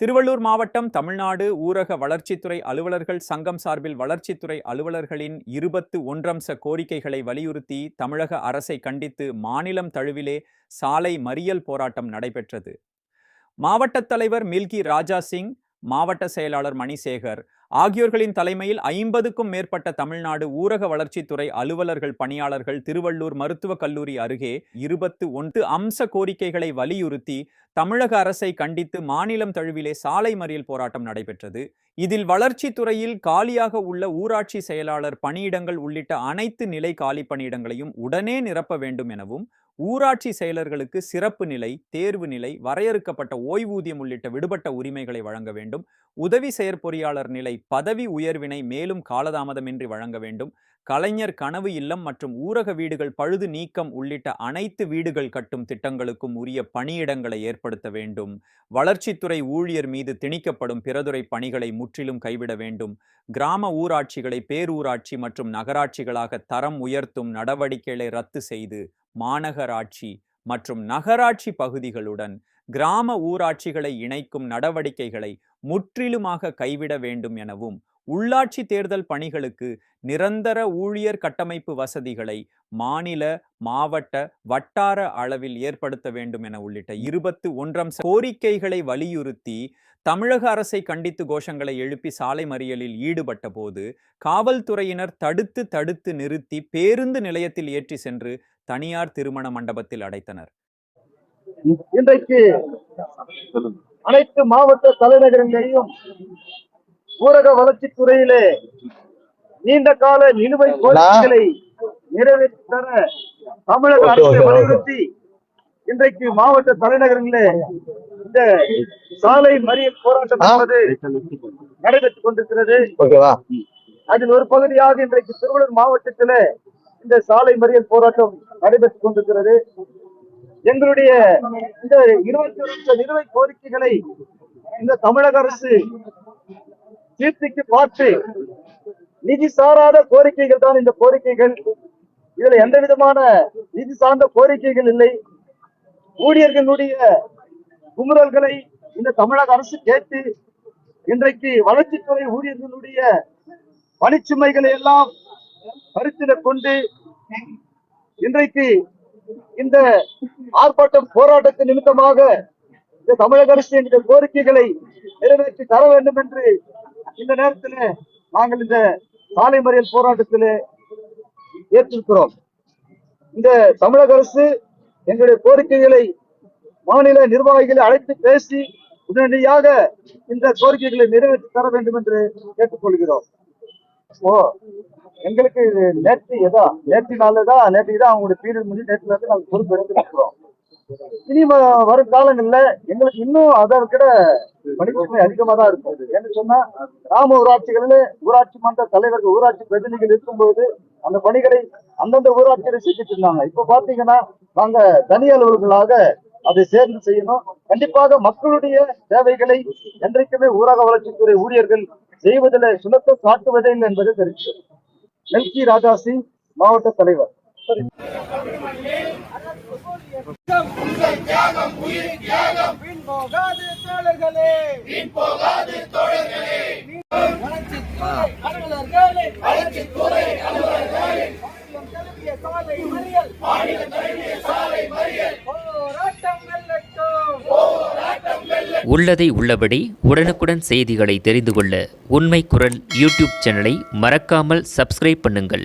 திருவள்ளூர் மாவட்டம் தமிழ்நாடு ஊரக வளர்ச்சித்துறை அலுவலர்கள் சங்கம் சார்பில் வளர்ச்சித்துறை அலுவலர்களின் 21 அம்ச கோரிக்கைகளை வலியுறுத்தி தமிழக அரசை கண்டித்து மாநிலம் தழுவிலே சாலை மறியல் போராட்டம் நடைபெற்றது. மாவட்ட தலைவர் மில்கி ராஜா சிங், மாவட்ட செயலாளர் மணிசேகர் ஆகியோர்களின் தலைமையில் 50க்கும் மேற்பட்ட தமிழ்நாடு ஊரக வளர்ச்சித்துறை அலுவலர்கள் பணியாளர்கள் திருவள்ளூர் மருத்துவக் கல்லூரி அருகே 21 அம்ச கோரிக்கைகளை வலியுறுத்தி தமிழக அரசை கண்டித்து மாநிலம் தழுவிலே சாலை மறியல் போராட்டம் நடைபெற்றது. இதில் வளர்ச்சித்துறையில் காலியாக உள்ள ஊராட்சி செயலாளர் பணியிடங்கள் உள்ளிட்ட அனைத்து நிலை காலி பணியிடங்களையும் உடனே நிரப்ப வேண்டும் எனவும், ஊராட்சி செயலர்களுக்கு சிறப்பு நிலை, தேர்வு நிலை, வரையறுக்கப்பட்ட ஓய்வூதியம் உள்ளிட்ட விடுபட்ட உரிமைகளை வழங்க வேண்டும், உதவி செயற்பொறியாளர் நிலை பதவி உயர்வினை மேலும் காலதாமதமின்றி வழங்க வேண்டும், கலைஞர் கனவு இல்லம் மற்றும் ஊரக வீடுகள் பழுது நீக்கம் உள்ளிட்ட அனைத்து வீடுகள் கட்டும் திட்டங்களுக்கும் உரிய பணியிடங்களை ஏற்படுத்த வேண்டும், வளர்ச்சித்துறை ஊழியர் மீது திணிக்கப்படும் பிறதுறை பணிகளை முற்றிலும் கைவிட வேண்டும், கிராம ஊராட்சிகளை பேரூராட்சி மற்றும் நகராட்சிகளாக தரம் உயர்த்தும் நடவடிக்கைகளை ரத்து செய்து மாநகராட்சி மற்றும் நகராட்சி பகுதிகளுடன் கிராம ஊராட்சிகளை இணைக்கும் நடவடிக்கைகளை முற்றிலுமாக கைவிட வேண்டும் எனவும், உள்ளாட்சி தேர்தல் பணிகளுக்கு நிரந்தர ஊழியர் கட்டமைப்பு வசதிகளை மாநில, மாவட்ட, வட்டார அளவில் ஏற்படுத்த வேண்டும் என உள்ளிட்ட 21 அம்ச கோரிக்கைகளை வலியுறுத்தி தமிழக அரசை கண்டித்து கோஷங்களை எழுப்பி சாலை மறியலில் ஈடுபட்ட போது காவல்துறையினர் தடுத்து நிறுத்தி பேருந்து நிலையத்தில் ஏற்றி சென்று தனியார் திருமண மண்டபத்தில் அடைத்தனர். இன்றைக்கு அனைத்து மாவட்ட தலைநகரங்களையும் ஊரக வளர்ச்சித்துறையிலே நீண்ட கால நிலுவைத் கோரிக்கைகளை நிறைவேற்றி தர தமிழக அரசை வலியுறுத்தி இன்றைக்கு மாவட்ட தலைநகரங்களிலே இந்த சாலை மறியல் போராட்டம் என்பது நடைபெற்றுக் கொண்டிருக்கிறது. அதில் ஒரு பகுதியாக இன்றைக்கு திருவள்ளூர் மாவட்டத்திலே இந்த சாலை மறியல் போராட்டம் நடைபெற்றுக் கொண்டிருக்கிறது. எங்களுடைய இந்த 21 நிலுவை கோரிக்கைகளை இந்த தமிழக அரசு தீர்த்திக்கு பார்த்து நிதி சாராத கோரிக்கைகள் தான் இந்த கோரிக்கைகள். இதுல எந்த விதமான நிதி சார்ந்த கோரிக்கைகள் இல்லை. ஊழியர்களுடைய குமுறல்களை இந்த தமிழக அரசு கேட்டு இன்றைக்கு வளர்ச்சித்துறை ஊழியர்களுடைய பணிச்சுமைகளை எல்லாம் கருத்தில் கொண்டு இன்றைக்கு இந்த ஆர்ப்பாட்டம் போராட்டத்தின் நிமித்தமாக இந்த தமிழக அரசு இந்த கோரிக்கைகளை நிறைவேற்றி தர வேண்டும் என்று இந்த நேரத்தில் நாங்கள் இந்த சாலை மறியல் போராட்டத்தில் ஏற்றிருக்கிறோம். இந்த தமிழக அரசு எங்களுடைய கோரிக்கைகளை மாநில நிர்வாகிகளை அழைத்து பேசி உடனடியாக இந்த கோரிக்கைகளை நிறைவேற்றி தர வேண்டும் என்று கேட்டுக்கொள்கிறோம். எங்களுக்கு நேற்று நாள்தான் அவங்களுடைய பீரியட் முடிஞ்சு நேற்று நாங்கள் பொறுப்பு எடுத்துக்கிறோம். இனி வரும் காலங்கள்ல எங்களுக்கு இன்னும் அதை விட பணிச்சுமை அதிகமா தான் இருக்கும். என்று சொன்னா கிராம ஊராட்சிகளில் ஊராட்சி மன்ற தலைவர்கள், ஊராட்சி பிரதிநிதிகள் இருக்கும்போது அந்த பணிகளை அந்தந்த ஊராட்சிகளை செஞ்சுட்டு இருந்தாங்க. இப்ப பாத்தீங்கன்னா நாங்க தனி அலுவலர்களாக அதை சேர்ந்து செய்யணும். கண்டிப்பாக மக்களுடைய தேவைகளை என்றைக்குமே ஊரக வளர்ச்சித்துறை ஊழியர்கள் செய்வதில் சுலத்தம் காட்டுவதே இல்லை என்பது தெரிவித்து மில்கி ராஜா சிங், மாவட்ட தலைவர். உள்ளதை உள்ளபடி உடனுக்குடன் செய்திகளை தெரிந்து கொள்ள உண்மை குரல் யூடியூப் சேனலை மறக்காமல் சப்ஸ்கிரைப் பண்ணுங்கள்.